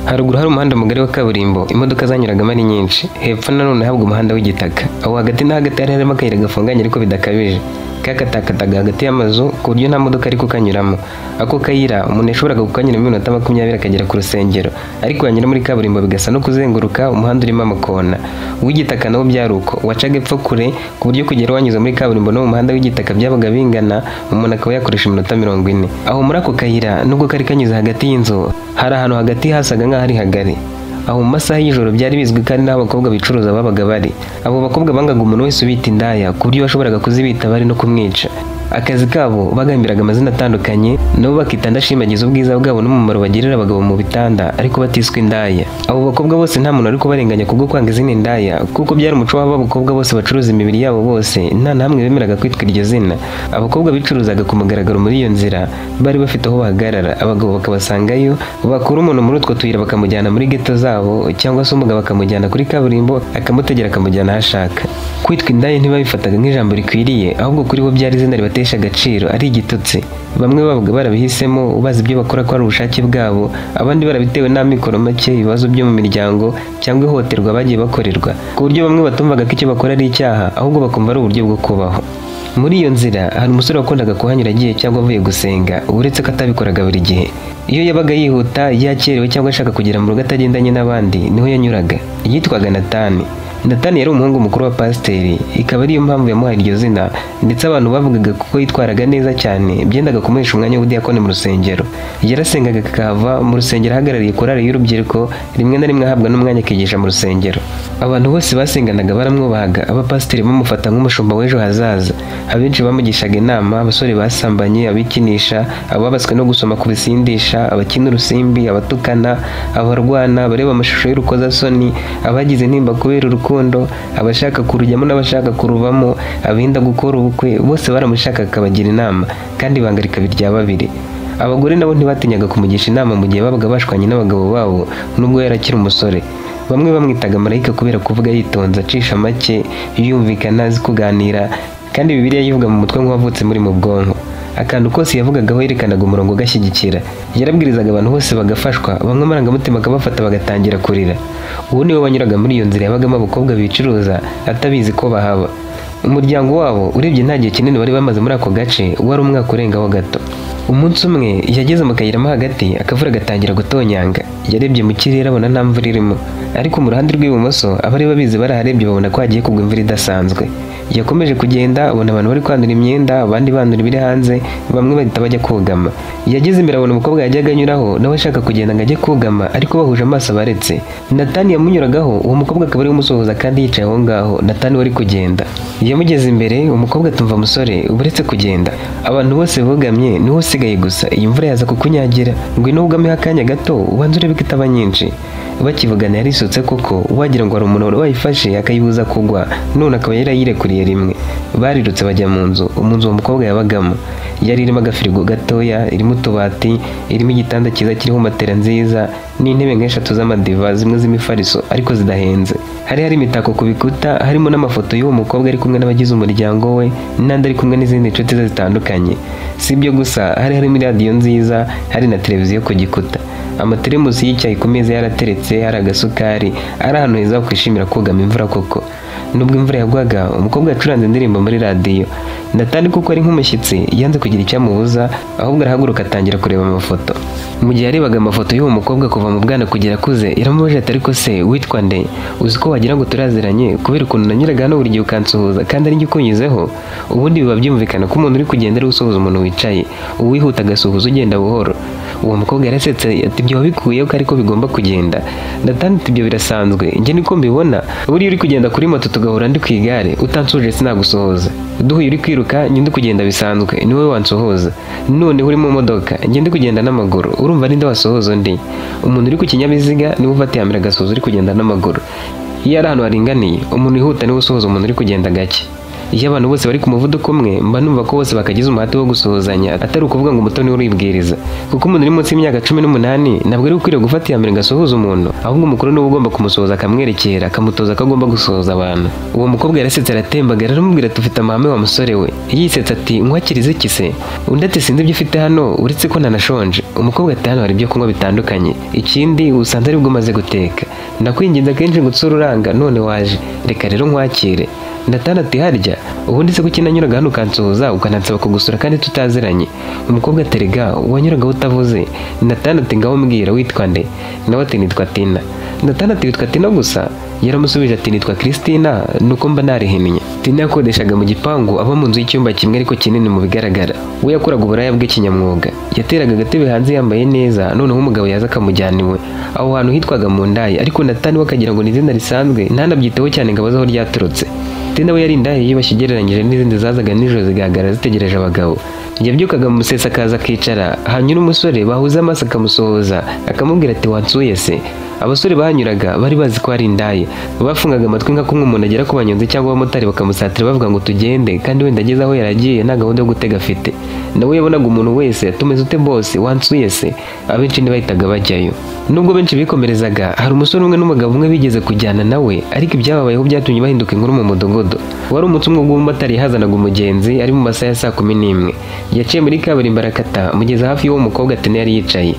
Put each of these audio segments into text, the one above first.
Haruguru hari umuhanda mugari wa kaburimbo, imodoka zanyuragamo ari nyinshi. Hepfo nanone habwa umuhanda w'igitaka. Aho hagati na hagati harimo akayira gafunganye ariko bidakabije. Kakatakataga hagati y'amazu ku buryo nta modoka ariko kanyuramo. Ako kayira umuntu yashoboraga kukanyuramo iminota 20 akagera ku rusengero, ariko yanyura muri kaburimbo bigasa no kuzenguruka umuhanda urimo amakona. Uw'igitaka nawo byari uko, wacaga epfo kure ku buryo kugera wanyuze muri kaburimbo no mu muhanda w'igitaka byabaga bingana, umuntu akaba yakoresha iminota 40. Aho muri ako kayira nubwo kari kanyuze hagati y'inzu, hari ahantu hagati hasaga nk'aho ari hagari. Aho mu masaha y'ijoro byari bizwi kandi n'aho abakobwa bicuruza babaga bari. Abo bakobwa bangaga umuntu wese ubita indaya ku buryo washoboraga kuzibita bari no kumwica. Akazi kabo bagambiraga amazina atandukanye, nabo bakita ndashimagiza ubwiza bwabo n'umumaro bagirira abagabo mu bitanda ariko batiswe indaya. Abo bakobwa bose nta muntu ariko barenganya kubwo kwanga izina indaya, kuko byari umuco w'abo bakobwa bose bacuruza imibiri yabo bose, nta namwe bemeraga kwitwa iryo zina. Abakobwa bicuruzaga ku mugaragaro muri iyo nzira, bari bafite aho bahagarara, abagabo bakabasangayo, bakura umuntu muri utwo tuyira bakamujyana muri ghetto zabo, cyangwa se umugabo akamujyana kuri kaburimbo akamutegera akamujyana aho ashaka. Kwitwa indaya ntibabifataga nk'ijambo rikwiriye, ahubwo kuri bo byari izina ribatesha agaciro, ari igitutsi. Bamwe babaga barabihisemo bazi ibyo bakora ko ari ubushake bwabo, abandi barabitewe n'amikoro make, ibibazo byo mu miryango cyangwa ihohoterwa bagiye bakorerwa, ku buryo bamwe batumvaga ko icyo bakora ari icyaha, ahubwo bakumva ari uburyo bwo kubaho. Muri iyo nzira hari umusore wakundaga kuhanyura agiye cyangwa avuye gusenga, uretse ko atabikoraga buri gihe. Iyo yabaga yihuta, yakerewe cyangwa ashaka kugera mu rugo atagendanye n'abandi, niho yanyuraga. Yitwaga Natani. Natani yari umuhungu mukuru wa pasiteri, ikaba ariyo mpamvu yamuhaye iryo zina, ndetse abantu bavugaga kuko yitwaraga neza cyane byendaga kumuhisha umwanya w'ubudiyakoni mu rusengero. Yarasengaga akahava mu rusengero ahagarariye korali y'urubyiruko, rimwe na rimwe ahabwa n'umwanya akigisha mu rusengero. Abantu bose basenganaga baramwubahaga, abapasiteri bamufata nk'umushumba w'ejo hazaza. Abenshi bamugishaga inama, abasore basambanye, abikinisha, ababaswe no gusoma ku bisindisha, abakina urusimbi, abatukana, abarwana, abareba amashusho y'urukozasoni, abagize intimba kubera urukundo, abashaka kurujyamo n'abashaka kuruvamo, abenda gukora ubukwe, bose baramushaka akabagira inama, kandi ibanga rikaba irya babiri. Abagore nabo ntibatinyaga kumugisha inama mu gihe babaga bashwanye n'abagabo babo, nubwo yarakiri umusore. Bamwe bamwitaga marayika kubera kuvuga yitonze, acisha make, yumvikana, azi kuganira, kandi Bibiliya yivuga mu mutwe nk'uwavutse muri mu bwonko. Akantu kose yavugagaho yerekanaga umurongo ugashyigikira. Yarabwirizaga abantu bose bagafashwa, bamwe amarangamutima akabafata bagatangira kurira. Uwo niwe wanyuraga muri iyo nzira yabagamo abakobwa bicuruza, atabizi ko bahaba. Umuryango wabo urebye nta gihe kinini bari bamaze muri ako gace, wari umwaka urengaho gato. Umunsi umwe yageze mu kayira mo hagati, akavura gatangira gutonyanga. Yarebye mu kirere abona nta mvura irimo, ariko mu ruhande rw'ibumoso abari babizi baraharebye babona ko hagiye kugwa imvura idasanzwe. Yakomeje kugenda, abona abantu bari kwandura imyenda, abandi bandura ibiri hanze, bamwe bahita bajya kugama. Yageze imbere abona umukobwa yajyaga anyuraho, nawe ashaka kugenda ngo ajye kugama, ariko bahuje amaso baretse. Natani yamunyuragaho, uwo mukobwa akaba ari umusohoza kandi yicaye aho ngaho, Natani wari kugenda. Yamugeze imbere, umukobwa atumva musore, uburetse kugenda. Abantu bose bugamye, niho usigaye gusa, iyi mvura yaza kukunyagira, ngwino wugameho akanya gato, ubanze urebe ko itaba nyinshi. Bakivugana yarisutse koko, wagira ngo hari umuntu wari wayifashe akayibuza kugwa, none akaba yarayirekuriye rimwe. Barirutse bajya mu nzu uwo mukobwa yabagamo. Yari irimo agafirigo gatoya, irimo utubati, irimo igitanda cyiza kiriho matera nziza, n'intebe nk'eshatu z'amadiva, zimwe z'imifariso ariko zidahenze. Hari imitako ku bikuta, harimo n'amafoto y'uwo mukobwa ari kumwe n'abagize umuryango we, n'andi ari kumwe n'izindi nshuti ze zitandukanye. Si ibyo gusa, harimo radiyo nziza, hari na televiziyo ku gikuta. Amateremusi y'icyayi ku meza yarateretse, hari agasukari, ari ahantu heza kwishimira kugama imvura koko. Nubwo imvura yagwaga, umukobwa yacuranze indirimbo muri radiyo. Natani kuko ari nk'umushyitsi, yanze kugira icyamubuza, ahubwo arahaguruka atangira kureba amafoto. Mu gihe yarebaga amafoto y'uwo mukobwa kuva mu bwana kugera akuze, yaramubajije ati ariko se witwa nde? Uzi ko wagira ngo turaziranye kubera ukuntu nanyuraga hano buri gihe ukansuhuza kandi ari njye ukunyuzeho? Ubundi biba byumvikana ko umuntu uri kugenda ari usuhuza umuntu wicaye, uwihuta agasuhuza ugenda buhoro. Uwo mukobwa yarasetse ati ibyo wabikuyeho ko ariko bigomba kugenda. Natani ati ibyo birasanzwe, njye niko mbibona. Buriya uri kugenda kuri moto tugahura ndi ku igare, utansuje sinagusohoza. Duhuye uri kwiruka, njye ndi kugenda bisanzwe, ni wowe wansohoza. None uri mu modoka, njye ndi kugenda n'amaguru, urumva ninde wasohoza undi? Umuntu uri ku kinyabiziga niwe ufata iya mbere agasohoza uri kugenda n'amaguru. Iyo ari ahantu haringaniye, umuntu wihuta niwe usohoza umuntu uri kugenda gake. iyo abantu bose bari ku muvuduko umwe mba numva ko bose bakagize umuhate wo gusuhuzanya atari ukuvuga ngo umuto niwe uribwiriza, kuko umuntu uri munsi y'imyaka 18 ntabwo ari ukwiriye gufata iya mbere ngo asuhuze umuntu, ahubwo umukuru niwe ugomba kumusuhuza akamwerekera akamutoza ko agomba gusuhuza abantu. Uwo mukobwa yarasetse aratembagara aramubwira ati ufite amahame wa musore we, yisetse ati nkwakirize iki se? Undi ati sinzi ibyo ufite hano uretse ko nanashonje. Umukobwa ati hano hari ibyo kunywa bitandukanye, ikindi usanze aribwo umaze guteka, ndakwinginze kenshi ngo utsure uranga none waje, reka rero nkwakire. Natana ati harya ubundi se kuki nanyuraga hano ukansuhuza ukanansaba kugusura kandi tutaziranye? Umukobwa aterega wanyuraga utavuze. Natana ati ngaho mbwira witwa nde? Nawe ati nitwa Tina. Natana ati witwa Tina gusa? Yaramusubije ati nitwa Christina, nuko mba narihinnye. Tina yakodeshaga mu gipangu aba mu nzu y'icyumba kimwe ariko kinini mu bigaragara. We yakoraga uburaya bw'ikinyamwuga, yateraga agatebe hanze yambaye neza, noneho umugabo yaza akamujyana iwe. Aho hantu hitwaga mu ndaya, ariko Natani we akagira ngo ni izina risanzwe ntanabyiteho cyane ngo abaze aho ryaturutse. Tina we yari indaya yiyubashye ugereranyije n'izindi zazaga nijoro zigahagarara zitegereje abagabo. Yabyukaga mu musesa akaza akicara, hanyura umusore bahuza amaso akamusohoza akamubwira ati wansuye se? Abasore bahanyuraga bari bazi ko ari indaya, bafungaga amatwi nka kumwe umuntu agera ku banyonzi cyangwa abamotari bakamusatira bavuga ngo tugende, kandi wenda ageze aho yaragiye nta gahunda yo gutega afite. Nawe yabonaga umuntu wese atumeze ute bose wansuye se? Abenshi ntibahitaga bajyayo. Nubwo benshi bikomerezaga, hari umusore umwe n'umugabo umwe bigeze kujyana nawe, ariko ibyababayeho byatumye bahinduka inkuru mu mudogodo. Wari umunsi umwe w'umumotari yazanaga umugenzi ari mu masaha ya saa 11. Yaciye muri kaburimbo arakata mugeze hafi y'uwo mukobwa Tina yari yicaye.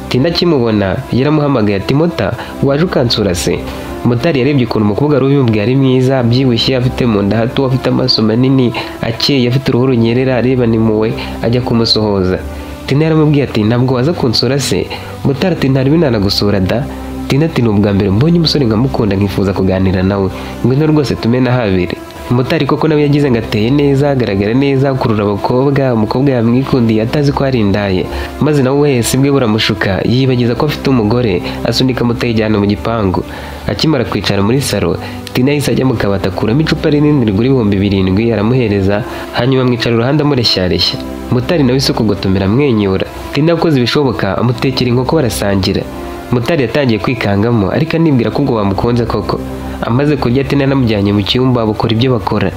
Tina akimubona yaramuhamagaye ati mota waje ukansura se? Motari yarebye ukuntu umukobwa ari ubimubwiye ari mwiza, byibushye, afite mu nda hato, afite amaso manini, akeye, afite uruhu runyerera, areba ni muwe, ajya kumusohoza. Tina yaramubwiye ati ntabwo waza kunsura se? Motari ati ntari binanagusura da. Tina ati n'ubwa mbere mbonye umusore nkamukunda nkifuza kuganira nawe, ngwino rwose tumena habiri. Motari koko nawe yagize ngo ateye neza, agaragara neza, akurura abakobwa, umukobwa yamwikundiye atazi ko ari indaye, maze nawe wese bwe buramushuka yibagiza ko afite umugore, asunika mutayijyana mu gipangu. Akimara kwicara muri salo, Tina yahise ajya mu kabati akuramo icupa rinini rigura 7,000 aramuhereza, hanyuma amwicara uruhande amureshyareshya. Motari nawe isuku gutumira amwenyura. Tina yakoze ibishoboka amutekera inkoko barasangira. Motari yatangiye kwikangamo ariko anibwira ko ubwo bamukunze koko. Amaze kurya Tina namujyanye mu cyumba bukora ibyo bakora.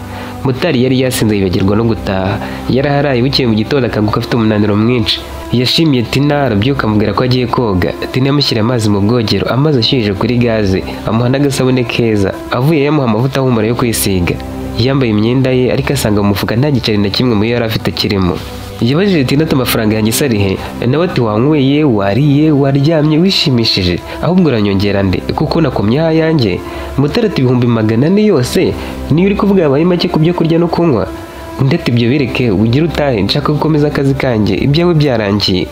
Motari yari yasinze yibagirwa no gutaha. Yaraharaye bukeye mu gitondo akanguka afite umunaniro mwinshi. Yashimiye Tina arabyuka amubwira ko agiye koga. Tina yamushyira amazi mu bwogero, amazi ashyuhije kuri gaze, amuha n'agasabune keza. Avuye yamuha amavuta ahumura yo kwisiga. Yambaye imyenda ye ariko asanga mu mufuka nta giceri na kimwe muri yari afite kirimo. Yabajije Tina ati amafaranga yanjye sarihe? Nawe ati wanyweye, wariye, waryamye, wishimishije, ahubwo uranyongera nde kuko nakomye ayanjye? Motari ati 400 yose niyo uri kuvuga yabaye make ku byo kurya no kunywa? Undi ati ibyo bireke ugira utahe, nshaka gukomeza akazi kanjye, ibyawe byarangiye.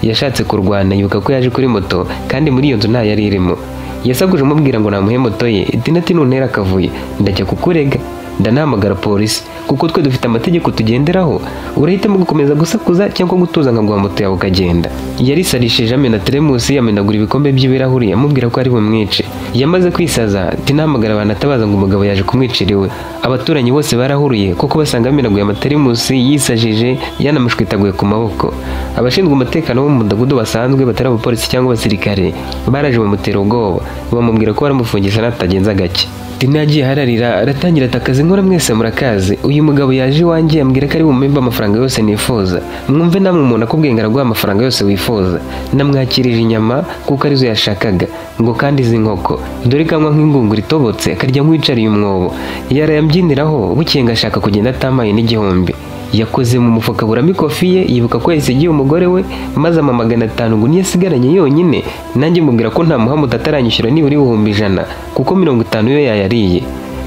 Yashatse kurwana yibuka ko yaje kuri moto kandi muri iyo nzu nta yari irimo. Yasaguje umubwira ngo namuhe moto ye. Tina ati nuntera akavuye ndajya kukurega, ndanahamagara polisi kuko twe dufite amategeko tugenderaho. Urahitamo gukomeza gusakuza cyangwa gutuza nkaguha moto yawe ukagenda. Yarisarishije amena teremusi, yamenagura ibikombe by'ibirahuri amubwira ko ari bumwice. Yamaze kwisaza Tina ahamagara abantu atabaza ngo umugabo yaje kumwicira iwe. Abaturanyi bose barahuruye kuko basanga amenaguye amateremusi, yisajije, yanamushwitaguye ku maboko. Abashinzwe umutekano wo mu mudugudu basanzwe batari abapolisi cyangwa abasirikare baraje bamutera ubwoba, bamubwira ko baramufungisha natagenza gake. Tina yagiye hararira aratangira atakaze nkora mwese murakaze. Uyu mugabo yaje iwanjye ambwira ko ari bumemba amafaranga yose nifuza. Mwumve namwe umuntu akubwiye ngo araguha amafaranga yose wifuza. Namwakirije inyama kuko arizo yashakaga, ngo kandi izi nkoko dore kanywa nk'ingunguru itobotse akarya nk'uwicariye umwobo. Yarayambyiniraho bukeye ngo ashaka kugenda atamaye n'igihumbi. Yakoze mu mufuka buramo ikofi ye, yibuka ko yasigiye umugore we, maze ama 500 ngo niyo asigaranye yonyine. Nanjye mubwira ko nta muhamuta ataranyishyura nibura 100 kuko 50 yo yayariye.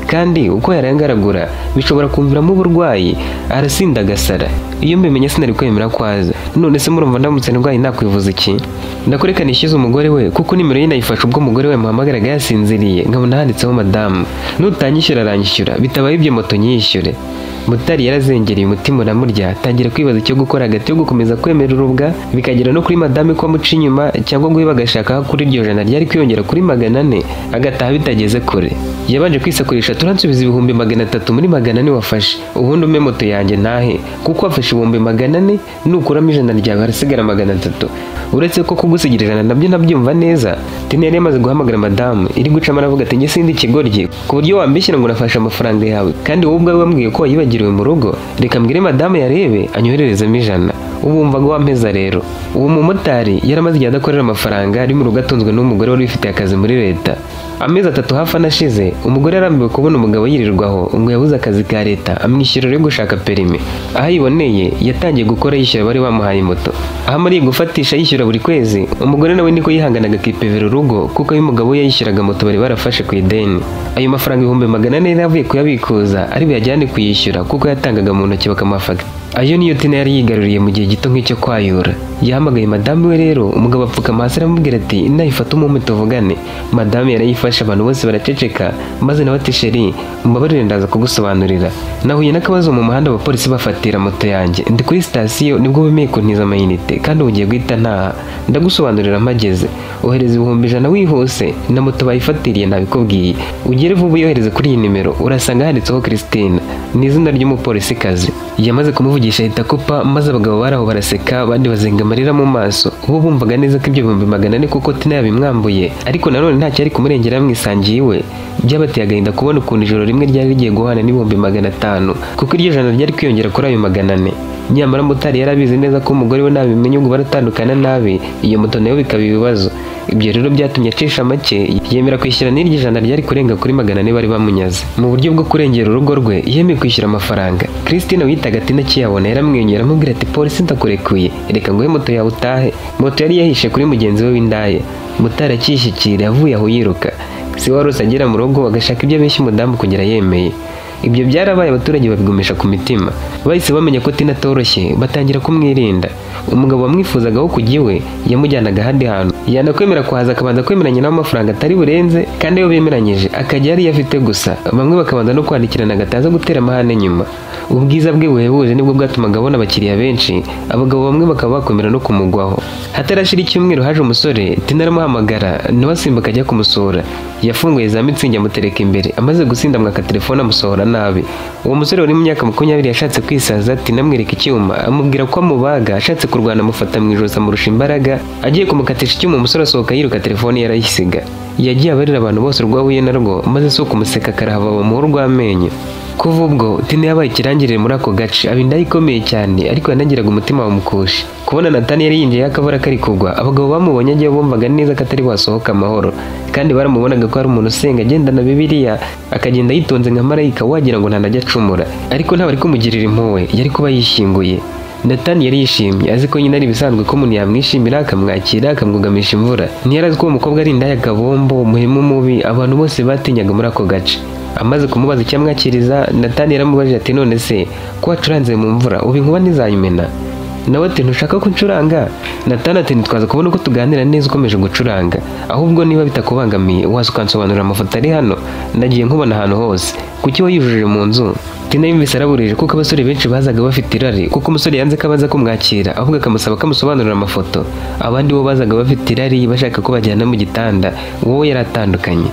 Kandi uko yarangaragura bishobora kumviramo uburwayi, arasinda agasara. Iyo mbimenye sinari kwemera kwaza. None se murumva ndamutse ndwaye nakwivuza iki? Ndakureka nishyuze umugore we kuko nimero ye nayifashe ubwo umugore we muhamagaraga yasinziriye, nkabona handitseho madamu. Nutanyishyura aranyishyura, bitabaye ibyo moto nyishyure. Motari yarazengereye umutima uramurya, atangira kwibaza icyo gukora hagati yo gukomeza kwemera urubwa bikagera no kuri madame ko amuca inyuma, cyangwa ngo bagashaka kuri iryo jana ryari kwiyongera kuri 400 agataha bitageze kure. Yabanje kwisakurisha turansubiza 300 muri 400 wafashe, ubundi ume moto yanjye ntahe kuko wafashe 400 nukuramo ijana ryawe harasigara 300. Uretse ko kugusigira ijana nabyo nabyumva neza. Tina yari yamaze guhamagara madamu iri gucamo aravuga ati njye sindi ikigoryi ku buryo wambishyira ngo unafashe amafaranga yawe kandi wowe ubwawe wambwiye ko wayibagiriwe mu rugo, reka mbwire madamu yarebe anyohererezemo 100. ubu wumvaga wampeza rero. Uwo mumotari yaramaze igihe adakorera amafaranga ari mu rugo atunzwe n'umugore wari wifitiye akazi muri leta. Amezi 3 hafi anashize umugore yarambiwe kubona umugabo yirirwaho ngo yabuze akazi ka leta amwishyura yo gushaka perime. Aho ayiboneye yatangiye gukora yishyura bari bamuhaye moto. Aho amariye gufatisha yishyura buri kwezi, umugore nawe niko yihanganaga akipevera urugo kuko uyu mugabo yayishyuraga moto bari barafashe ku ideni. Ayo mafaranga 400 yavuye kuyabikuza ari buyajyane kuyishyura kuko yatangaga mu ntoki bakamuha fagitire. Ayo niyo Tina yari yigaruriye mu gihe gito nk'icyo kwayura. Yahamagaye madamu we rero, umugabo apfukama hasi aramubwira ati nayifata umume tuvugane. Madamu yarayifashe, abantu bose baraceceka, maze nawe ati sheri mbabarire ndaza kugusobanurira. Nahuye n'akabazo mu muhanda abapolisi bafatira moto yanjye. Ndi kuri sitasiyo nibwo bemeye kuntiza amayinite kandi ugiye guhita ntaha. Ndagusobanurira mpageze. Ohereza 100 wihuse na moto bayifatiriye nabikubwiye. Ugere vuba yohereze kuri iyi nimero urasanga handitseho Christine. Ni izina ry'umupolisi kazi. Yamaze kumuvugisha ahita kupa, maze abagabo baraho baraseka abandi bazenga amarira mu maso. Ubu bumvaga neza ko ibyo 400 kuko Tina yabimwambuye, ariko nanone ntacyo ari kumurengera mwisangiye iwe. Byabateye agahinda kubona ukuntu ijoro rimwe ryari rigiye guhana n'500 kuko iryo jana ryari kwiyongera kuri ayo 400. Nyamara mutari yarabizi neza ko umugore we nabimenye ubwo baratandukana nabi, iyo moto nayo bikaba ibibazo. Ibyo rero byatumye acisha make yemera kwishyura n'iryo jana ryari kurenga kuri 400 bari bamunyaze. Mu buryo bwo kurengera urugo rwe yemeye kwishyura amafaranga. Christine witaga Tina kiyabona yaramwenyura amubwira ati polisi ndakurekuye, reka nguhe moto yawe utahe. Moto yari yahishe kuri mugenzi we w'indaya. Mutara akishyikira yavuye aho yiruka. Si warose agera mu rugo agashaka ibyo abeshya umudamu kugera yemeye. Ibyo byarabaye abaturage babigumisha ku mitima. Bahise bamenya ko Tina atoroshye batangira kumwirinda. Umugabo wamwifuzagaho kujya iwe yamujyanaga ahandi hantu. Yanakwemera kuhaza akabanza kwemeranya nawe amafaranga atari burenze, kandi iyo bemeranyije akajya yari yafite gusa. Bamwe bakabanza no kwandikirana agataza gutera amahane nyuma. Ubwiza bwe buhebuje nibwo bwatumaga abona abakiriya benshi. Abagabo bamwe bakaba bakomera no kumugwaho. Hatarashira icyumweru haje umusore Tina aramuhamagara nawe asimbuka ajya kumusura. Yafunguye za mitsingi amutereka imbere, amaze gusinda mwaka telefone amusohora nabi. Uwo musore wari mu myaka 20 yashatse kwisaza Tina amwereka icyuma amubwira ko amubaga, ashatse kurwana amufata mu ijosi amurusha imbaraga. Agiye kumukatisha icyuma umusore asohoka yiruka telefone yarayisiga. Yagiye abarira abantu bose urwahuye narwo, maze so kumuseka karahava mu rw'amenyo. Kuva ubwo Tina yabaye ikirangirire muri ako gace, abinda ikomeye cyane, ariko yanagiraga umutima wamukushe. Kubona Natani yari yinjiye akavura kari kugwa, abagabo bamubonye agiye bumvaga neza ko atari wasohoka amahoro, kandi baramubonaga ko ari umuntu usenga agendana Bibiliya, akagenda yitonze nka marayika wagira ngo ntanajya acumura. Ariko ntabwo ari kumugirira impuhwe, yari kuba yishyinguye. Natani yari yishimye, azi ko nyine ari bisanzwe ko umuntu yamwishimira akamwakira akamwugamisha imvura. Ntiyarazi ko uwo mukobwa ari indaya kabombo, umuhemu mubi, abantu bose batinyaga muri ako gace. Amaze kumubaza icyo amwakiriza, Natani yaramubajije ati none se ko wacuranze mu mvura ubu inkuba ntizayimena? Nawe ati ntushaka ko ncuranga? Natani ati ntitwaza kubona uko tuganira neza ukomeje gucuranga, ahubwo niba bitakubangamiye waza ukansobanurira amafoto ari hano, nagiye nkubona ahantu hose, kuki wayujuje mu nzu? Tina yumvise araburije kuko abasore benshi bazaga bafite irari, kuko umusore yanze ko abaza kumwakira ahubwo akamusaba ko amusobanurira amafoto. Abandi bo bazaga bafite irari bashaka ko bajyana mu gitanda, wowe yaratandukanye.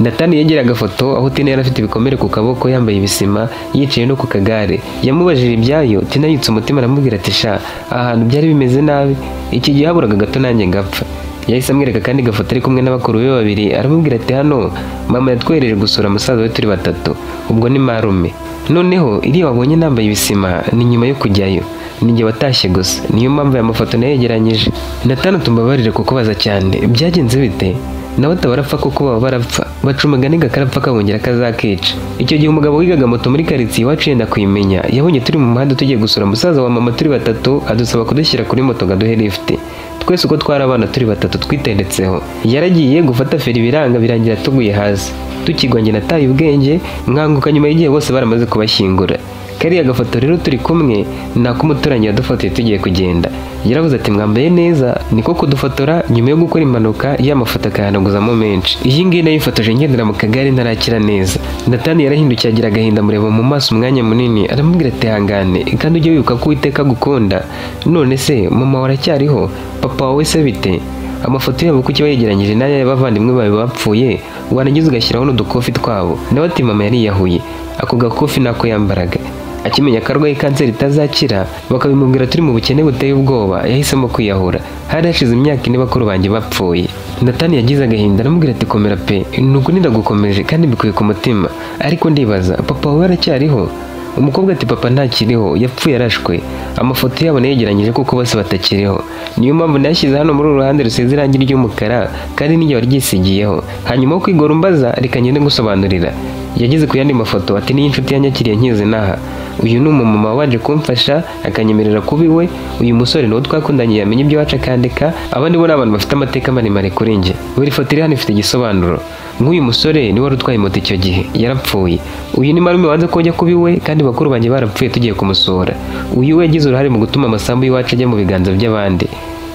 Natani yegera agafoto aho Tina yari afite ibikomere ku kaboko, yambaye ibisima, yicaye no ku kagare. Yamubajije ibyayo, Tina yitse umutima aramubwira ati sha ahantu byari bimeze nabi, iki gihe haburaga gato nanjye ngapfa. Yahise amwereka kandi gafoto ari kumwe n'abakuru be babiri, aramubwira ati hano mama yatwereje gusura musaza we turi 3, ubwo ni marume. Noneho iriya wabonye nambaye ibisima ni nyuma yo kujyayo, ninjye watashye gusa, niyo mpamvu aya mafoto nayegeranyije. Natani tumbabarire kukubaza cyane, byagenze bite? Nawe tabarapfa kuko baba barapfa, baca umugani gakarapfa kabongera kazakica. Icyo gihe umugabo wigaga moto muri karitsiye iwacu yenda kuyimenya, yabonye turi mu muhanda tugiye gusura musaza wa mama turi 3, adusaba kudushyira kuri moto gaduhe lift. Twese uko twari abana turi 3 twitendetseho. Yaragiye gufata feri biranga birangira tuguye hasi. Tukigwa njye nataye ubwenge, mwanguka nyuma y'igihe bose baramaze kubashyingura. Kariya gafoto rero turi kumwe nako umuturanyi yadufotoye tugiye kugenda. Yaravuze ati mwambaye neza, niko kudufotora nyuma yo gukora impanuka y'amafoto akayanaguzamo menshi. Iyi ngiyi nayifotoje ngendera mu kagari ntarakira neza. Natani yarahindukiye agira agahinda mureba mu maso umwanya munini, aramubwira ati hangane kandi ujye wibuka ko Uwiteka agukunda. None se mama waracyariho? Papa wawe se bite? Amafoto yabo kuki bayegeranyije n'aya y'abavandimwe bawe bapfuye, warangiza ugashyiraho n'udukofi twabo. Nawe ati mama yari yahuye, ako gakofi nako yambaraga. akimenya ko arwaye kanseri itazakira bakabimubwira turi mu bukene buteye ubwoba yahisemo kwiyahura. Hari hashize imyaka 4 bakuru banjye bapfuye. Natani yagize agahinda aramubwira ati komera pe, nuko ndagukomeje kandi bikuye ku mutima, ariko ndibaza papa wawe aracyariho? Umukobwa ati papa ntakiriho, yapfuye arashwe. Amafoto yabo negeranyije kuko bose batakiriho, niyo mpamvu nashyize hano muri uruhande rusize irangi ry'umukara kandi n'igihe waryisigiyeho. Hanyuma yo kwigora umbaza reka ngende gusobanurira. Yageze ku yandi mafoto ati niyo inshuti yanyakiriye nkize naha, uyu ni umumama waje kumfasha akanyemerera kuba iwe, uyu musore niwo twakundanye yamenye ibyo wacu akandika, abandi bo n'abantu bafite amateka maremare kuri njye. Buri foto iri hano ifite igisobanuro. Nk'uyu musore niwe wari utwaye moto icyo gihe yarapfuye. Uyu ni marume wanze ko njya kuba iwe kandi bakuru banjye barapfuye tugiye kumusura. Uyu we yagize uruhare mu gutuma amasambu y'iwacu ajya mu biganza by'abandi.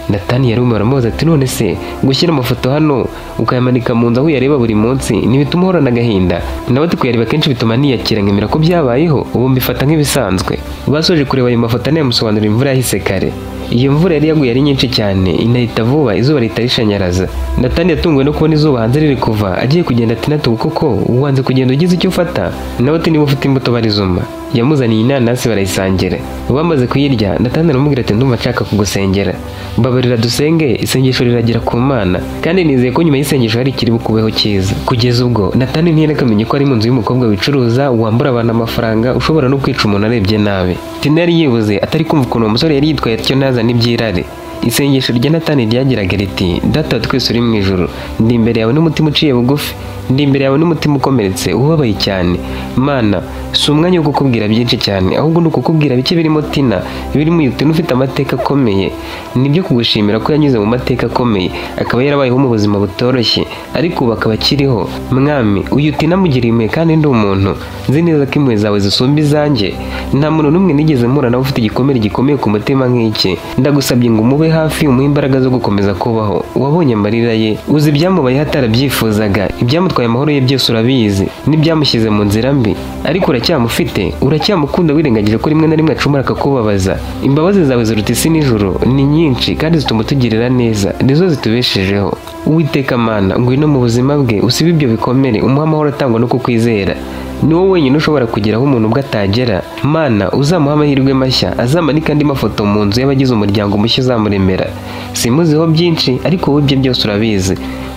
Natani yarumiwe aramubaza ati none se gushyira amafoto hano ukayamanika mu nzu aho uyareba buri munsi ntibituma uhorana agahinda? Nawe ati kuyareba kenshi bituma niyakira nkemera ko byabayeho, ubu mbifata nk'ibisanzwe. Basoje kureba ayo mafoto anayamusobanurira imvura yahise kare. Iyo mvura yari yaguye ari nyinshi cyane inahita vuba, izuba rihita rishanyaraza. Natani yatunguwe no kubona izuba hanze riri kuva, agiye kugenda ati natubu koko wanze kugenda ugize icyo ufata? Nawe ati niba ufite imbuto barizuma. Yamuzaniye inanasi barayisangira. Bamaze kuyirya Natani aramubwira ati ndumva nshaka kugusengera, mbabarira dusenge, isengesho riragera ku Mana kandi nizeye ko nyuma y'isengesho hari ikiri bukubeho cyiza. Kugeza ubwo Natani ntiyakamenye ko ari mu nzu y'umukobwa wicuruza wambura abantu amafaranga, ushobora no kwica umuntu arebye nabi. Tina yari yibuze atari kumva ukuntu uwo musore yari yitwaye atyo nazana ibyirare. Isengesho rya Natani ryagiraga riti data twese uri mu ijuru, ndi imbere yawe n'umutima uciye bugufi, ndi imbere yawe n'umutima ukomeretse ubabaye cyane. Mana si umwanya wo kukubwira byinshi cyane, ahubwo ni ukukubwira bike birimo Tina, birimo uyu Tina ufite amateka akomeye. Nibyo kugushimira ko yanyuze mu mateka akomeye akaba yarabayeho mu buzima butoroshye, ariko ubu akaba akiriho. Mwami uyu Tina mugiriye impuhwe kandi ndi umuntu, nzi neza ko impuhwe zawe zisumba izanjye. Nta muntu n'umwe nigeze mpura nawe ufite igikomere gikomeye ku mutima nk'iki. Ndagusabye ngo umube hafi, umuhe imbaraga zo gukomeza kubaho. Wabonye amarira ye, uzi ibyamubayeho atarabyifuzaga, ibyamutwaye amahoro ye byose urabizi, n'ibyamushyize mu nzira mbi, ariko uracyamufite, uracyamukunda wirengagije ko rimwe na rimwe acumura akakubabaza. Imbabazi zawe ziruta isi n'ijuru, ni nyinshi kandi zituma utugirira neza, nizo zitubeshejeho. Uwiteka Mana ngwino mu buzima bwe, usibe ibyo bikomere, umuhe amahoro atangwa no kukwizera. Ni wowe wenyine ushobora kugeraho umuntu ubwo atagera. Mana uzamuha amahirwe mashya, azamanika andi mafoto mu nzu y'abagize umuryango mushya uzamuremera. Simuziho byinshi ariko wowe ibyo byose urabizi.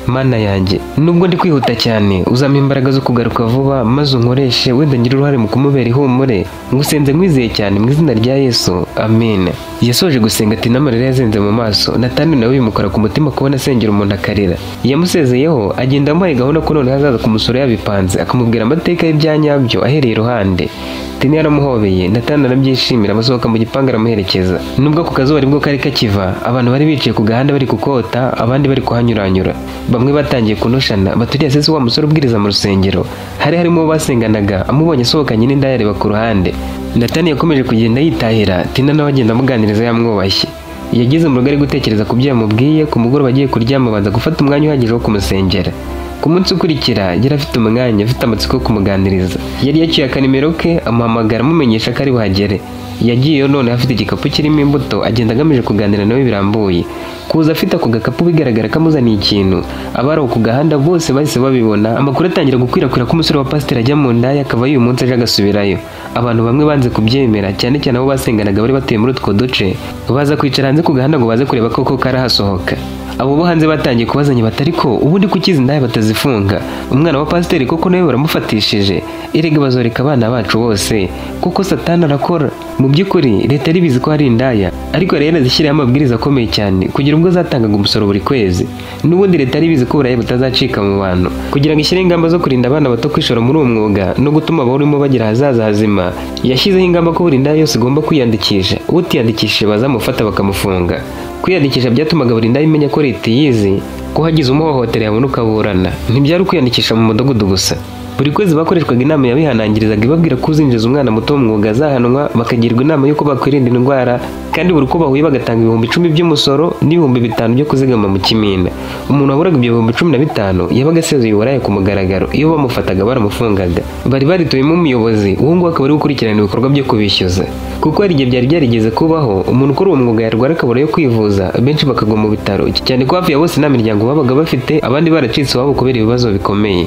Mana yanjye nubwo ndi kwihuta cyane, uzampa imbaraga zo kugaruka vuba maze unkoreshe, wenda ngire uruhare mu kumubera ihumure. Ngusenze nkwizeye cyane mu izina rya Yesu, amen. Yasoje gusenga ati n'amarira yazenze mu maso. Natani nawe bimukora ku mutima kubona asengera umuntu akarira. Yamusezeyeho agenda amuhaye gahunda ko none hazaza kumusura yabipanze, akamubwira amateka y'ibyanyabyo ahereye iruhande. Tina yaramuhobeye, Natani arabyishimira, amasohoka mu gipangu aramuherekeza. Nubwo ku kazuba aribwo kari kakiva, abantu bari bicaye ku gahanda bari kukota, abandi bari kuhanyuranyura. Bamwe batangiye kunoshana baturiye sese wa musore ubwiriza mu rusengero. Hari harimo basenganaga, amubonye asohokanye n'indaya areba ku ruhande. Natani yakomeje kugenda yitahira, Tina nawe agenda amuganiriza yamwubashye. Yageze mu rugo ari gutekereza ku byo yamubwiye. Ku mugoroba agiye kuryama abanza gufata umwanya uhagije wo kumusengera. Ku munsi ukurikira yari afite umwanya, afite amatsiko yo kumuganiriza. Yari yaciye akanimero ke amuhamagara amumenyesha ko ari buhagere. Yagiyeyo none afite igikapu kirimo imbuto, agenda agamije kuganira nawe birambuye. Kuza afite ako gakapu bigaragara ko amuzaniye ikintu. Abari ku gahanda bose bahise babibona, amakuru atangira gukwirakwira ko umusore wa pasiteri ajya mu ndaya akava uyu munsi aje agasubirayo. Abantu bamwe banze kubyemera, cyane cyane abo basenganaga bari batuye muri utwo duce, baza kwicara hanze ku gahanda ngo baze kureba koko karahasohoka. Abo bo hanze batangiye kubazanya batari ko ubundi kukiza indaya batazifunga. Umwana wa pasiteri koko nawe baramufatishije. Erega bazoreka abana bacu bose kuko Satani arakora. Mu by'ukuri leta yari bizi ko hari indaya, ariko yari yanazishyiriyeho amabwiriza akomeye cyane kugira ubwo zatangaga umusoro buri kwezi. N'ubundi leta yari bizi ko uburaya butazacika mu bantu, kugira ngo ishyire ingamba zo kurinda abana bato kwishora muri uwo mwuga no gutuma abarimo bagira ahazaza hazima. Yashyizeho ingamba ko buri ndaya yose igomba kwiyandikisha, utiyandikishije bazamufata bakamufunga. Kwiyandikisha byatumaga buri ndaya imenya ko leta yizi ko hagize umuhohotera yabona ukaburana. Ntibyari ukwiyandikisha mu mudugudu gusa. Buri kwezi bakoreshwaga inama yabihanangirizaga ibabwira ko uzinjiza umwana muto mu mwuga azahanwa, bakagirwa inama y'uko bakwirinda indwara, kandi buri uko bahuye bagatanga ibihumbi 10 by'umusoro n'ibihumbi 5 byo kuzigama mu kimina. Umuntu waburaga ibyo bihumbi 15 yabaga asezeye uburaya ku mugaragaro. Iyo bamufataga baramufungaga. Bari barituyemo umuyobozi, uwo ngo akaba ari gukurikirana ibikorwa byo kubishyuza. Kuko hari igihe byari byarigeze kubaho umuntu ukora uwo mwuga yarwara akabura yo kwivuza, benshi bakagwa mu bitaro, cyane ko hafi ya bose nta miryango babaga bafite, abandi baracitse iwabo kubera ibibazo bikomeye.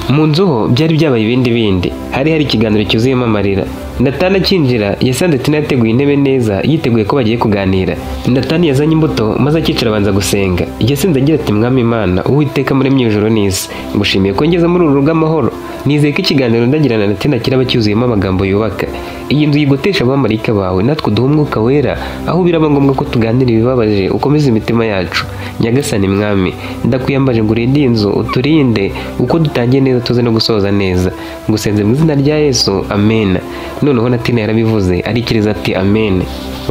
Mu nzu ho byari byabaye ibindi. Hari ikiganiro cyuzuyemo amarira. Natani akinjira yasanze Tina yateguye intebe neza yiteguye ko bagiye kuganira. Natani yazanye imbuto maze akicara abanza gusenga. Yasenze agira ati mwami Imana Uwiteka muremye ijuru n'isi, ngushimiye ko ngeze muri uru rugo amahoro. Nizeye ko ikiganiro ndagirana na Tina kiraba cyuzuyemo amagambo yubaka. Iyi nzu yigotesha abamarayika bawe, natwe duha umwuka wera aho biraba ngombwa ko tuganira ibibabaje ukomeze imitima yacu. Nyagasani mwami ndakwiyambaje ngo urinde inzu uturinde uko dutangiye neza tuze no gusoza neza. Ngusenze mu izina rya Yesu, amen. Noneho na Tina yarabivuze arikiriza ati amen.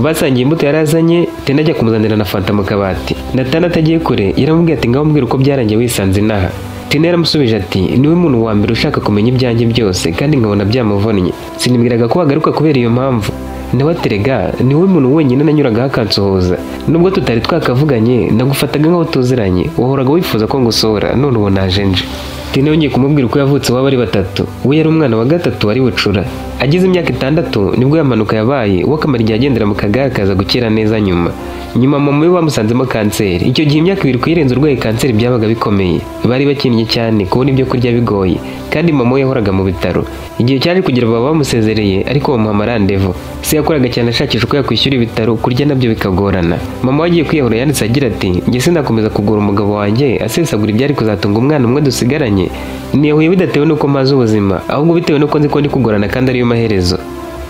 Basangiye imbuto yarazanye, Tina ajya kumuzanira na fanta mu kabati. Natani atagiye kure yaramubwiye ati ngaho mbwira uko byarangiye wisanze inaha. Tina yaramusubije ati niwe muntu wa mbere ushaka kumenya ibyanjye byose kandi nkabona byamuvonnye. Sinibwiraga ko wagaruka kubera iyo mpamvu. Nawe aterega niwe muntu wenyine nanyuraga akansohoza. Nubwo tutari twakavuganye nagufataga nkaho tuziranye, wahoraga wifuza ko ngusora, none ubu naje nje. Tina yongeye kumubwira uko yavutse waba ari batatu, we yari umwana wa gatatu ari bucura. Agize imyaka 6 nibwo yamanuka yabaye, we akamara igihe agendera mu kagare akaza gukira neza nyuma mama we bamusanzemo kanseri. Icyo gihe imyaka 2 kuyirenza urwaye kanseri byabaga bikomeye, bari bakinnye cyane kubona ibyo kurya bigoye, kandi mama we yahoraga mu bitaro. Igihe cyaje kugira baba bamusezereye ariko bamuha amarandevu. Se yakoraga cyane ashakisha uko yakwishyura ibitaro, kurya nabyo bikagorana. Mama wagiye kwiyahura yanditse agira ati njye sinakomeza kugura umugabo wanjye asesagura ibyari kuzatunga umwana umwe dusigaranye. Niyahuye bidatewe nuko maze ubuzima, ahubwo bitewe nuko nzi ko ndi kugorana kandi ariyo maherezo.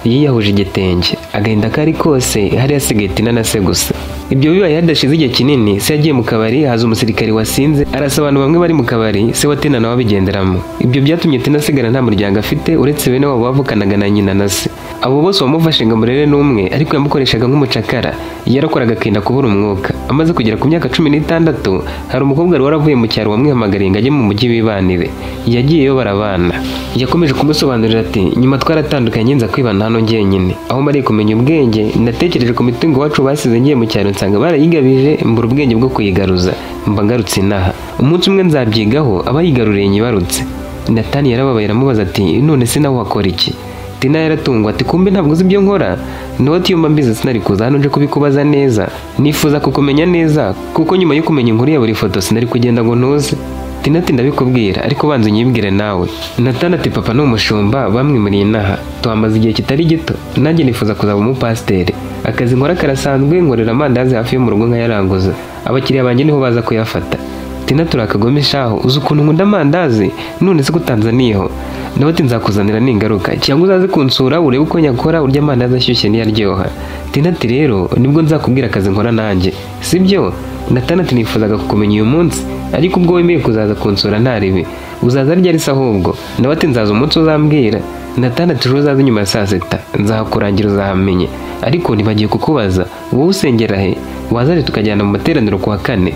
Yiyahuje igitenge, agahinda kari kose hari hasigaye Tina na se gusa. Ibyo bibaye hadashize igihe kinini, se yagiye mu kabari, haza umusirikari wasinze arasa abantu bamwe bari mu kabari, se wa Tina nawe abigenderamo. Ibyo byatumye Tina asigara nta muryango afite uretse bene wabo bavukanaga na nyina na se. Abo bose bamufashe ngo amurere n'umwe, ariko yamukoreshaga nk'umucakara. Yarakoraga akinda kubura umwuka. Amaze kugera ku myaka 16 hari umukobwa wari waravuye mu cyaro wamwihamagariye ngo ajye mu mujyi bibanire. Yagiyeyo barabana. Yakomeje kumusobanurira ati nyuma twaratandukanye nza kwibana hano njyenyine. Aho mari kumenya ubwenge, natekereje ku mitungo wacu basize ngiye mu cyaro nsanga barayigabije, mbura ubwenge bwo kuyigaruza. Mba ngarutse inaha. Umunsi umwe nzabyigaho abayigaruriye nyibarutse. Natani yarababaye aramubaza ati none se nawe wakora iki? Tina yaratungwa ati kumbe ntabwo uzi ibyo nkora. Noti yo mbizi sinari kuza hano nje kubikubaza neza. Nifuza kukumenya neza kuko nyuma yo kumenya inkuru ya buri foto sinari kugenda ngo ntuze. Tina ati ndabikubwira ariko banze unyibwire nawe. Natani ati papa ni umushumba bamwimuriye inaha. Tuhamaze igihe kitari gito. Nanjye nifuza kuzaba umupasiteri. Akazi nkora karasanzwe, nkorera amandazi hafi yo mu rugo nkayaranguza. Abakiriya banjye niho baza kuyafata. Tina turakagomeshaho uzi ukuntu nkunda amandazi, none se kutanzaniyeho. Nawe ati nzakuzanira n'ingaruka cyangwa uzaze kunsura urebe uko nyakora urya amandazi ashyushye n'iyaryoha. Tina ati rero nibwo nzakubwira akazi nkora nanjye, sibyo? Natani ati nifuzaga kukumenya uyu munsi, ariko ubwo wemeye kuzaza kunsura ntaribi uzaza ryari se ahubwo? Nawe ati nzaza umunsi uzambwira. Natani ati ejo uzaze nyuma ya saa 6 nzahakurangira uzahamenye, ariko nibagiye kukubaza wowe usengera he? Wazaje tukajyana mu materaniro ku wa 4?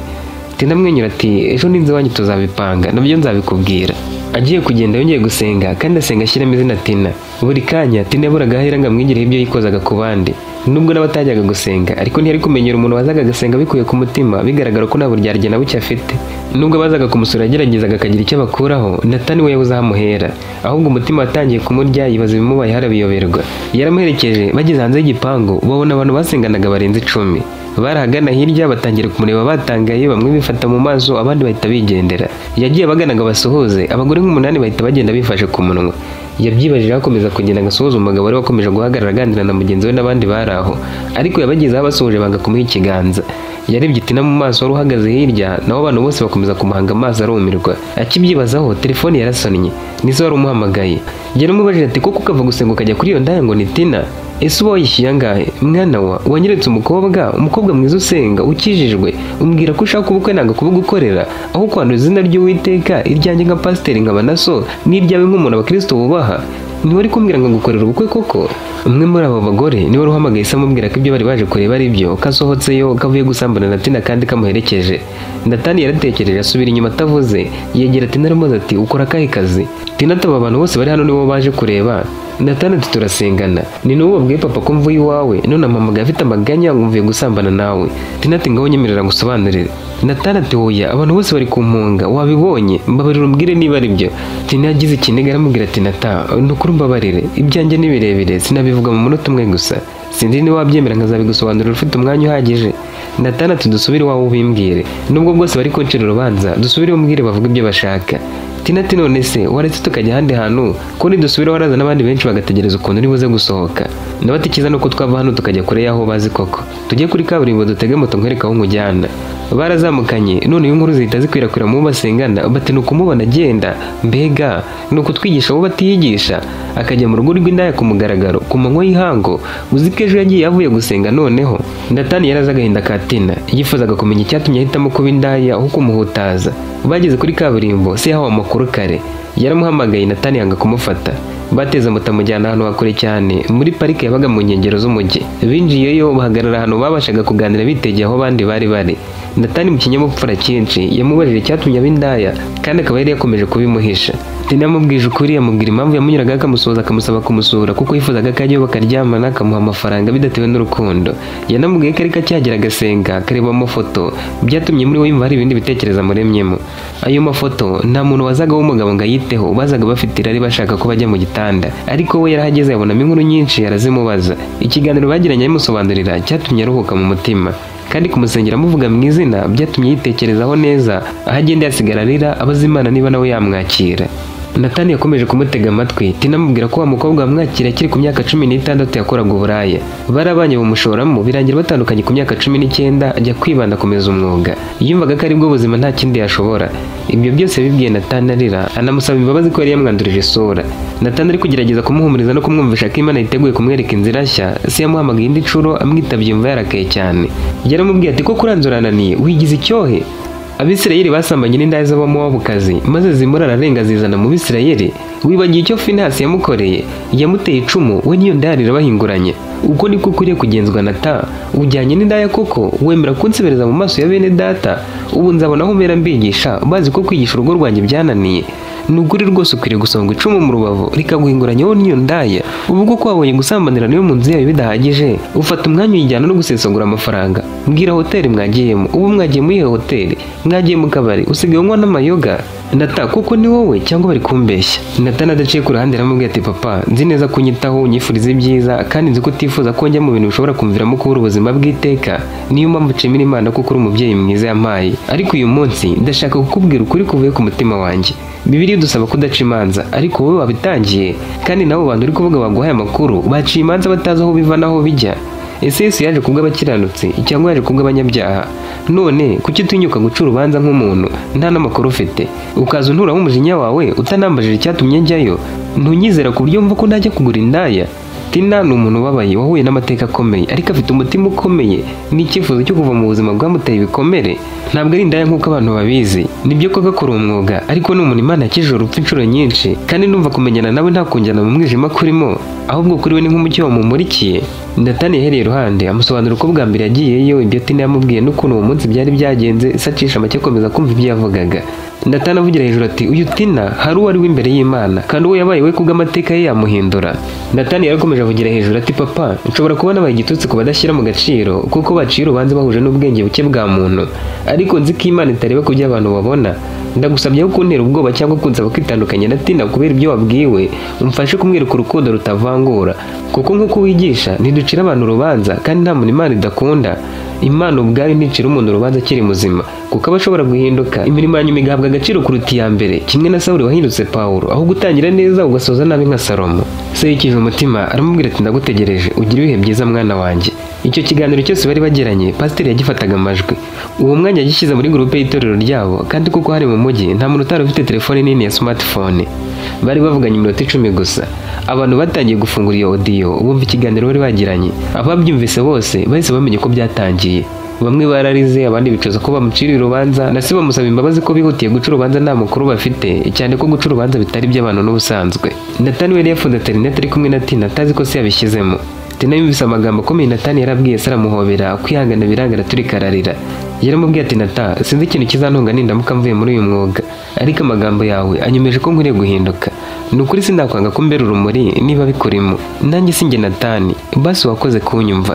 Tina amwenyura ati ejo ninze wanyu tuzabipanga nabyo nzabikubwira. Agiye kugenda yongeye gusenga kandi asenga ashyiramo izina Tina. Buri kanya Tina yaburaga ahera ngo amwigireho ibyo yikozaga ku bandi. Nubwo n'abatajyaga gusenga ariko ntiyari kumenyera umuntu wazaga agasenga bikuye ku mutima, bigaragara ko nta buryarya na buke afite. Nubwo bazaga kumusura yageragezaga akagira icyo bakuraho, Natani we yabuze amuhera, ahubwo umutima watangiye kumurya yibaza ibimubaye harabiyoberwa. Yaramuherekeje bageze hanze y'igipangu babona abantu basenganaga barenze 10. Barahagana hirya batangira kumureba batangaye, bamwe bifata mu maso abandi bahita bigendera. Yagiye baganaga basohoze, abagore nk'umunani bahita bagenda bifashe ku munwa. Yabyibajije akomeza kugenda agasohoza umugabo wari wakomeje guhagarara aganira na mugenzi we n'abandi baraho, ariko yabagezeho abasohoje banga kumuha ikiganza. Yarebye Tina mu maso wari uhagaze hirya, naho abantu bose bakomeza kumuhanga amaso arumirwa. Akibyibazaho telefone yarasonnye, nizo wari umuhamagaye. Yaramubajije ati koko ukava gusenga ukajya kuri iyo ndaya ngo ni Tina? Ese uba wayishyuye angahe? Mwana wa wanyeretse umukobwa mwiza usenga ukijijwe, umbwira ko ushaka ubukwe nanga kubugukorera, aho kwandura izina ry'Uwiteka iryanjye nka pasiteri nkaba naso n'iryawe nk'umuntu abakristo bubaha. Ni wari kumbwira ngo ngukorera ubukwe koko? Umwe muri abo bagore ni wari uhamagaye se amubwira ko ibyo bari baje kureba ari byo, kasohotseyo kavuye gusambana na Tina kandi kamuherekeje. Natani yaratekereje asubira inyuma atavuze, yegera Tina aramubaza ati ukora akahe kazi? Tina ati abantu bose bari hano nibo baje kureba. Natani ati turasengana. Ni n'uwo wabwiye papa ko mvuye iwawe none ampamagaye afite amaganya ngo mvuye gusambana nawe. Tina ati ngaho nyemerera ngusobanurire. Natani ati oya abantu bose bari kumpunga wabibonye, mbabarira umbwire niba ari byo. Tina yagize ikinega aramubwira ati Nata nukuri mbabarire, ibyanjye ni birebire sinabivuga mu munota umwe gusa, sinzi niba wabyemera nkazabigusobanurira ufite umwanya uhagije. Natani ati dusubire iwawe ubimbwire, nubwo bwose bari kuncira urubanza dusubire umbwire bavuga ibyo bashaka. Tina ati none se waretse tukajya ahandi hantu ko nidusubira waraza n'abandi benshi bagategereza ukuntu uri buze gusohoka. Nawe ati kiza nuko twava hano tukajya kure yaho bazi koko. Tujye kuri kaburimbo dutege moto nkwereka aho nkujyana. Barazamukanye none iyo nkuru zihita zikwirakwira mu basengana bati nuko umubona agenda mbega nuko twigisha abo batiyigisha akajya mu rugo rw'indaya ku mugaragaro ku manywa y'ihango uzi ko ejo yagiye avuye gusenga noneho. Natani yaraza agahinda ka Tina yifuzaga kumenya icyatumye ahitamo kuba indaya aho kumuhutaza. Bageze kuri kaburimbo se yahawe amakuru kare yaramuhamagaye Natani yanga kumufata. Bateze moto amujyana ahantu hakure cyane muri parike yabaga mu nkengero z'umujyi. Binjiyeyo bahagarara ahantu babashaga kuganira bitegeye aho abandi bari. Natani mu kinyamupfura cyinshi yamubajije icyatumye abindaya kandi akaba yari yakomeje kubimuhisha. Tina yamubwije ukuri amubwira impamvu yamunyuraga akamusoza akamusaba kumusura kuko yifuzaga ko ajyayo bakaryamana akamuha amafaranga bidatewe n'urukundo. Yanamubwiye ko ariko acyagera agasenga akareba amafoto byatumye muri we yumva hari ibindi bitekerezo amuremyemo. Ayo mafoto nta muntu wazaga w'umugabo ngo ayiteho bazaga bafite irari bashaka ko bajya mu gitanda ariko we yarahageze yabonamo inkuru nyinshi arazimubaza. Ikiganiro bagiranye amusobanurira cyatumye aruhuka mu mutima kandi kumusengera amuvuga mu izina byatumye yitekerezaho neza aho agenda yasigara arira abaza Imana niba nawe yamwakira. Natani yakomeje kumutega amatwi Tina amubwira ko wa mukobwa wamwakira akiri ku myaka 16 yakoraga uburaya. Barabanye bumushoramo birangira batandukanye ku myaka 19 ajya kwibanda komeza umwuga. Yumvaga ko ari bwo buzima nta kindi yashobora. Ibyo byose bibwiye Natani arira anamusaba imbabazi ko yari yamwandurije isura. Natani ari kugerageza kumuhumuriza no kumwumvisha ko Imana yiteguye kumwereka inzira nshya. Se yamuhamagaye indi nshuro amwitabye yumva yarakaye cyane. Yaramubwiye ati ko kuranzurananiye wigize icyohe. Abisirayeli basambanye n'indaya z'abamowabukazi maze zimura ararenga zizana mu Bisirayeli. Wibagiye icyo Finehasi yamukoreye yamuteye icumu we niyo ndaya rirabahinguranye. Uko niko ukwiye kugenzwa Nata ujyanye n'indaya koko wemera kunsebereza mu maso ya bene data ubu nzabona aho mera mbigisha bazi ko kwigisha urugo rwanjye byananiye. Nuguri rwose ukwiriye gusonga icumu mu rubavu rikaguhinguranya wowe niyo ndaya. Ubwo ko wabonye gusambanira niyo mu nzu yayo bidahagije ufata umwanya uyijyana no gusesagura amafaranga. Mbwira hoteli mwagiyemo ubu mwagiye muri iyo hoteli mwagiye mu kabari usigaye unywa n'amayoga. Nata kuko ni wowe cyangwa bari kumbeshya. Natani adaciye ku ruhande aramubwira ati papa nzi neza kunyitaho unyifuriza ibyiza kandi nzi ko utifuza ko njya mu bintu bishobora kumviramo kubura ubuzima bw'iteka. Niyo mpamvu nshimira Imana kuko uri umubyeyi mwiza yampaye ariko uyu munsi ndashaka kukubwira ukuri kuvuye ku mutima wanjye. Bibiliya idusaba kudaca imanza ariko wowe wabitangiye kandi nabo bantu uri kuvuga baguhaye amakuru baciye imanza batazi aho biva naho bijya. Ese Yesu yaje kubw'abakiranutsi cyangwa yaje kubw'abanyabyaha? None kuki utinyuka guca urubanza nk'umuntu nta n'amakuru ufite ukaza unturaho umujinya wawe utanambajije icyatumye njyayo? Ntunyizera ku buryo mva ko najya kugura indaya? Tina ni umuntu ubabaye wahuye n'amateka akomeye ariko afite umutima ukomeye n'icyifuzo cyo kuva mu buzima bwamuteye ibikomere. Ntabwo ari indaya nk'uko abantu babizi. Nibyo ko gakora umwuga ariko ni umuntu Imana yakijije urupfu inshuro nyinshi kandi numva kumenyana nawe nta kunjyana mu mwijima kurimo ahubwo kuri we ni nk'umucyo wamumurikiye. Natani yahereye iruhande amusobanura uko bwa mbere yagiyeyo ibyo Tina yamubwiye n'ukuntu uwo munsi byari byagenze isacisha make akomeza kumva ibyo yavugaga. Natani avugira hejuru ati uyu Tina hari uwo ari we imbere y'Imana kandi uwo yabaye we kubw'amateka ye yamuhindura. Natani yarakomeje avugira hejuru ati papa nshobora kuba nabaye igitutsi ku badashyira mu gaciro kuko baciye urubanza bahuje n'ubwenge buke bwa muntu ariko nzi ko Imana itareba ku byo abantu babona. Ndagusabye ko kuntera ubwoba cyangwa kunsaba kwitandukanya na Tina kubera ibyo wabwiwe umfashe kumwereka urukundo rutavangura kuko nk'uko wigisha ntiducira abantu urubanza kandi nta muntu Imana idakunda. Imana ubwayo nticira umuntu urubanza akiri muzima kuko aba ashobora guhinduka imirimo ya nyuma igahabwa agaciro kuruta iya mbere kimwe na Sawuli wahindutse Pawulo aho gutangira neza ugasoza nabi nka Salomo. Se yikije umutima aramubwira ati ndagutegereje ugira ibihe byiza mwana wanjye. Icyo kiganiro cyose bari bagiranye pasiteri yagifataga amajwi. Uwo mwanya yagishyize muri groupe y'itorero ryabo kandi kuko hari mu mujyi nta muntu utari ufite telefone nini ya smartphone. Bari bavuganye iminota 10 gusa. Abantu batangiye gufungura iyo audio bumva ikiganiro bari bagiranye. Ababyumvise bose bahise bamenye ko byatangiye. Bamwe bararize abandi bicuza ko bamucira urubanza na se bamusaba imbabazi ko bihutiye guca urubanza nta makuru bafite cyane ko guca urubanza bitari by'abantu n'ubusanzwe. Natani we yafunze internet ari kumwe na Tina atazi ko se yabishyizemo. Tina yumvise amagambo akomeye Natani yarabwiye se aramuhobera kwihangana birangara turi kararira. Yaramubwiye ati Nata sinzi ikintu kizantunga nindamuka mvuye muri uyu mwuga ariko amagambo yawe anyemeje ko nkwiriye guhinduka. Nukuri sindakwanga ko mbera urumuri niba bikurimo nanjye sinjye Natani basi wakoze kunyumva.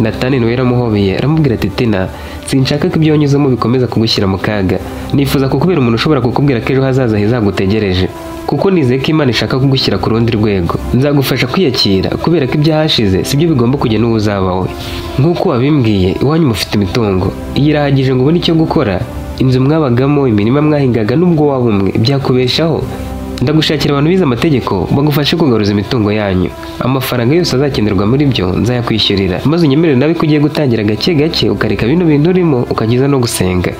Natani nawe yaramuhobeye aramubwira ati Tina sinshaka ko ibyo wanyuzemo bikomeza kugushyira mu kaga. Nifuza kukubera umuntu ushobora kukubwira ko ejo hazaza hizagutegereje kuko nizeye ko Imana ishaka kugushyira ku rundi rwego. Nzagufasha kwiyakira kubera ko ibyahashize sibyo bigomba kujya n'uzabawe. Nk'uko wabimbwiye iwanyu mufite imitungo iyi irahagije ngo ubone icyo gukora. inzu mwabagamo, imirima mwahingaga n'ubwo waba umwe byakubeshaho? Ndagushakira abantu bize amategeko bagufashe kugaruza imitungo yanyu. Amafaranga yose azakenerwa muri byo nzayakwishyurira, maze unyemerere nawe ko ugiye gutangira gake gake ukareka bino bintu urimo ukagiza no gusenga.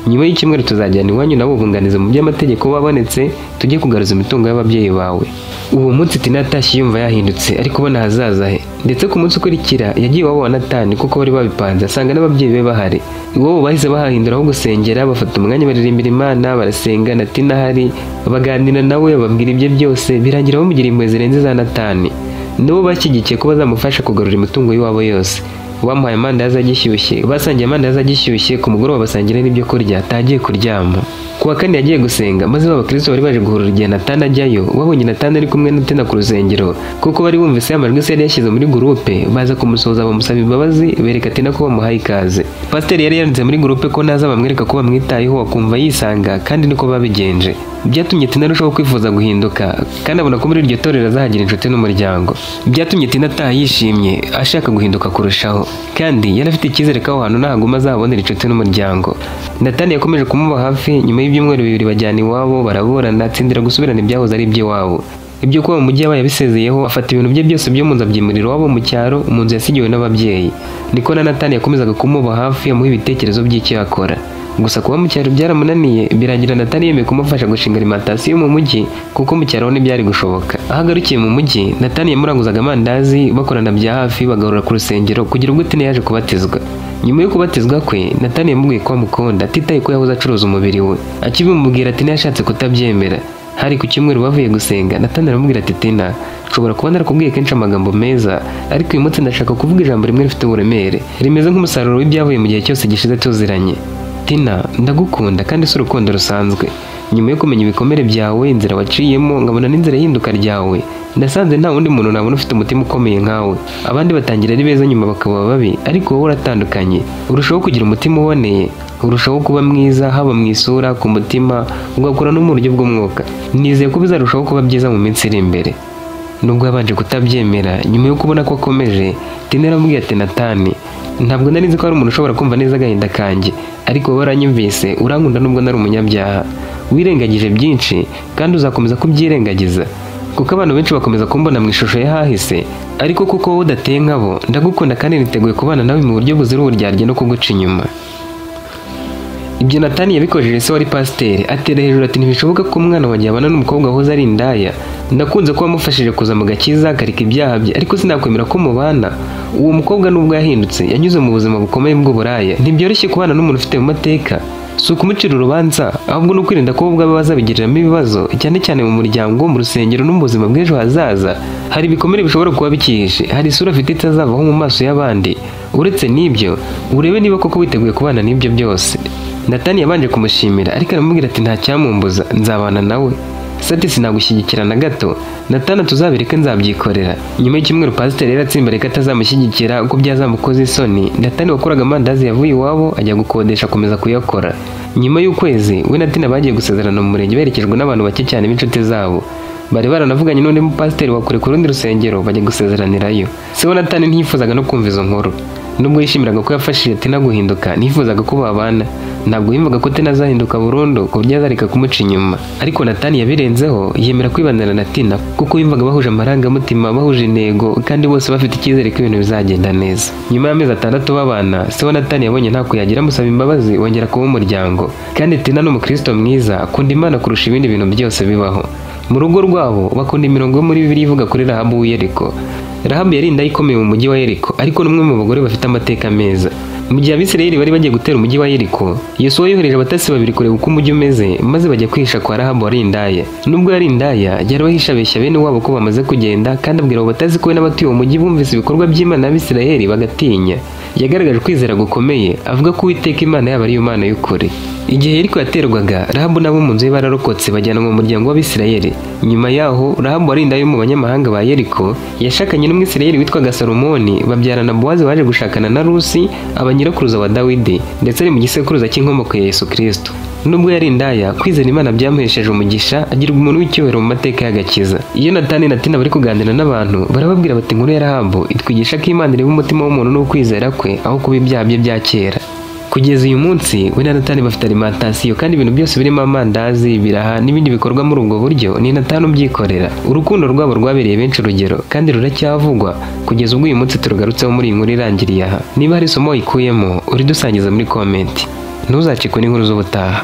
Nyuma y'icyumweru tuzajyana iwanyu nabo bunganiza mu by'amategeko babonetse tujye kugaruza imitungo y'ababyeyi bawe. Uwo munsi Tina yatashye yumva yahindutse ariko ubona hazaza he, ndetse ku munsi ukurikira yagiye iwabo wa Natani kuko bari babipanze asanga n'ababyeyi be bahari. Iwabo bahise bahahindura aho gusengera, bafata umwanya baririmbira Imana, barasenga na Tina ahari, baganira nawe babwira ibye byose, birangira bamugira impuhwe zirenze za Natani. Nabo bashyigikiye ko bazamufasha kugarura imitungo y'iwabo yose. Bamuhaye amandazi agishyushye, basangiye amandazi agishyushye, ku mugoroba basangira n'ibyo kurya atagiye kuryama. Kuwa kane yagiye gusenga, maze abakristo bari baje guhurura igihe Natani ajyayo. Babonye Natani ari kumwe na Tina ku rusengero kuko bari bumvise amajwi se yari yashyize muri gurupe, baza kumusoza bamusaba imbabazi, bereka Tina ko bamuhaye ikaze. Pasiteri yari yanditse muri gurupe ko naza bamwereka ko bamwitayeho akumva yisanga, kandi niko babigenje. Byatumye Tina arushaho kwifuza guhinduka, kandi abona ko muri iryo torero azahagira inshuti n'umuryango. Byatumye Tina ataha yishimye ashaka guhinduka kurushaho, kandi yari afite icyizere ko aho hantu nahaguma azabonera inshuti n'umuryango. Natani yakomeje kumuba hafi. Nyuma y'ibyumweru 2 bajyana iwabo, baraburana, atsindira gusubirana ibyahoze ari iby'iwabo. Ibyo kuba mu mujyi yabaye abisezeyeho, afata ibintu bye byose byo mu nzu abyimurira iwabo mu cyaro, mu nzu yasigiwe n'ababyeyi. Niko na Natani yakomezaga kumuba hafi amuha ibitekerezo by'icyo yakora. Gusa kuba mu cyaro byaramunaniye, biragira Natani yemeye kumufasha gushinga alimentation mu mujyi kuko mu cyaro ntibyari gushoboka. Ahagarukiye mu mujyi, Natani yamuranguzaga amandazi, bakorana bya hafi, bagahurira ku rusengero kugira ubwo Tina yaje kubatizwa. Nyuma yo kubatizwa kwe, Natani yamubwiye ko amukunda atitaye ko yahoze acuruza umubiri we. Akibimubwira Tina yashatse kutabyemera. Hari ku cyumweru bavuye gusenga, Natani aramubwira ati Tina, nshobora kuba narakubwiye kenshi amagambo meza, ariko uyu munsi ndashaka kuvuga ijambo rimwe rifite uburemere, rimeze nk'umusaruro w'ibyavuye mu gihe cyose gishize tuziranye. Tina, ndagukunda kandi si urukundo rusanzwe. Nyuma yo kumenya ibikomere byawe, inzira waciyemo, nkabona n'inzira y'induka ryawe, ndasanze nta wundi muntu nabona ufite umutima ukomeye nkawe. Abandi batangira ari beza nyuma bakaba babi, ariko wowe uratandukanye. Urushaho kugira umutima uboneye, urushaho kuba mwiza haba mu isura, ku mutima, ugakora no mu buryo bw'umwuka. Nizeye ko bizarushaho kuba byiza mu minsi iri imbere. Nubwo yabanje kutabyemera, nyuma yo kubona ko akomeje, Tina aramubwira ati Natani, ntabwo nari nzi ko hari umuntu ushobora kumva neza agahinda kanjye, ariko wowe waranyumvise, urankunda nubwo nari umunyabyaha. Wirengagije byinshi kandi uzakomeza kubyirengagiza, kuko abantu benshi bakomeza kumbona mu ishusho y'ahahise, ariko kuko wowe udateye nkabo, ndagukunda kandi niteguye kubana nawe mu buryo buzira uburyarya no kuguca inyuma. Ibyo Natani yabikojeje se wari pasiteri, atera hejuru ati ntibishoboka ko umwana wanjye yabana n'umukobwa wahoze ari indaya. Ndakunze ko wamufashije kuza mu gakiza akareka ibyaha bye, ariko sinakwemera ko mubana. Uwo mukobwa nubwo yahindutse, yanyuze mu buzima bukomeye bw'uburaya. Ntibyoroshye kubana n'umuntu ufite mu mateka. Si ukumucira urubanza, ahubwo ni ukwirinda ko ubwo bazabigiriramo ibibazo, cyane cyane mu muryango, mu rusengero no mu buzima bw'ejo hazaza. Hari ibikomere bishobora kuba bikihishe, hari isura afite itazavaho mu maso y'abandi. Uretse n'ibyo, urebe niba koko witeguye kubana n'ibyo byose. Natani yabanje kumushimira, ariko aramubwira ati nta cyamumbuza, nzabana nawe. Sati sinagushyigikira na gato, Natani tuzabireke nzabyikorera. Nyuma y'icyumweru pasiteri yaratsimba reka atazamushyigikira uko byazamukoze isoni. Natani wakoraga amandazi yavuye iwabo ajya gukodesha akomeza kuyakora. Nyuma y'ukwezi, we na Tina bagiye gusezerana mu murenge berekejwe n'abantu bake cyane b'inshuti zabo. Bari baranavuganye none mu pasiteri wakure ku rundi rusengero bajya gusezeranirayo. Se wa Natani ntiyifuzaga no kumva izo nkuru. Nubwo yishimiraga ko yafashije Tina guhinduka, ntiyifuzaga ko babana. Ntabwo yumvaga ko Tina azahinduka burundu ku buryo azareka kumuca inyuma. Ariko Natani yabirenzeho, yemera kwibanira na Tina kuko yumvaga bahuje amarangamutima, bahuje intego, kandi bose bafite icyizere ko ibintu bizagenda neza. Nyuma y'amezi 6 babana, se wa Natani yabonye nta kuyagira amusaba imbabazi, wongera kuba umuryango. Kandi Tina ni umukristo mwiza, akunda Imana kurusha ibindi bintu byose bibaho. Mu rugo rwabo bakunda imirongo yo muri Bibiliya ivuga kuri Rahabu w'Yeriko. Rahabu yari inda ikomeye mu mujyi wa Yeriko, ariko n'umwe mu bagore bafite amateka meza. Mu gihe Abisirayeli bari bagiye gutera umujyi wa Yeriko, Yosuwa yohereje abatasi 2 kureba uko umujyi umeze, maze bajya kwihisha kwa Rahabu wari indaya. Nubwo yari indaya, yari bahishabeshya bene wabo ko bamaze kugenda, kandi abwira abo batasi ko we n'abatuye uwo mujyi bumvise ibikorwa by'Imana y'Abisirayeli bagatinya. Yagaragaje kwizera gukomeye, avuga ko Uwiteka Imana yaba ari Imana y'ukuri. Igihe Yeriko yaterwaga, Rahabu nabo mu nzu ye bararokotse bajyana mu muryango w'Abisirayeli. Nyuma yaho, Rahabu wari indaya mu banyamahanga ba Yeriko, yashakanye n'Umwisirayeli witwaga Salomoni, babyarana Bowazi waje gushakana na Rusi, abanyirakuruza wa Dawidi, ndetse ari mu gisekuruza cy'inkomoko ya Yesu Kristo. Nubwo yari indaya, kwizera Imana byamuhesheje umugisha, agirwa umuntu w'icyubahiro mu mateka y'agakiza. Iyo Natani na Tina bari kuganira n'abantu, barababwira bati inkuru ya Rahabu itwigisha ko Imana ireba umutima w'umuntu n'ukwizera kwe aho kuba ibyaha bye bya kera. Kugeza uyu munsi we na Nathan bafite alimentation kandi ibintu byose birimo amandazi, biraha n'ibindi bikorwa muri ubwo buryo ni Nathan ubyikorera. Urukundo rwabo rwabereye benshi urugero kandi ruracyavugwa kugeza ubwo uyu munsi turugarutseho muri iyi nkuru irangiriye aha. Niba hari isomo ikuyemo uridusangiza muri comment. Ntuzacikwe n'inkuru z'ubutaha.